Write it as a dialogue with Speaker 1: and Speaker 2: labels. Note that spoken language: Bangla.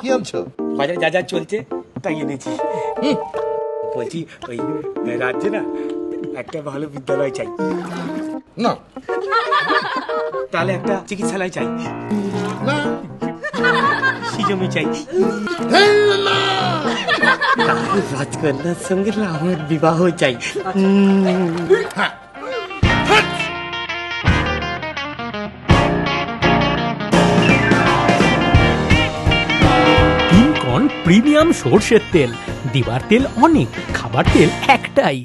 Speaker 1: কি আনছো?
Speaker 2: বাজারে যা যা চলছে তাই এনেছি। বলছি ওই রাজ্যে না একটা ভালো বিদ্যালয় চাই,
Speaker 1: না
Speaker 2: তাহলে একটা চিকিৎসালয় চাই,
Speaker 1: না
Speaker 2: জমি চাই,
Speaker 1: না।
Speaker 2: রাজকন্যার সঙ্গে আমার বিবাহ চাই।
Speaker 3: তিনকণ প্রিমিয়াম সর্ষের তেল, দিবার তেল অনেক, খাবার তেল একটাই।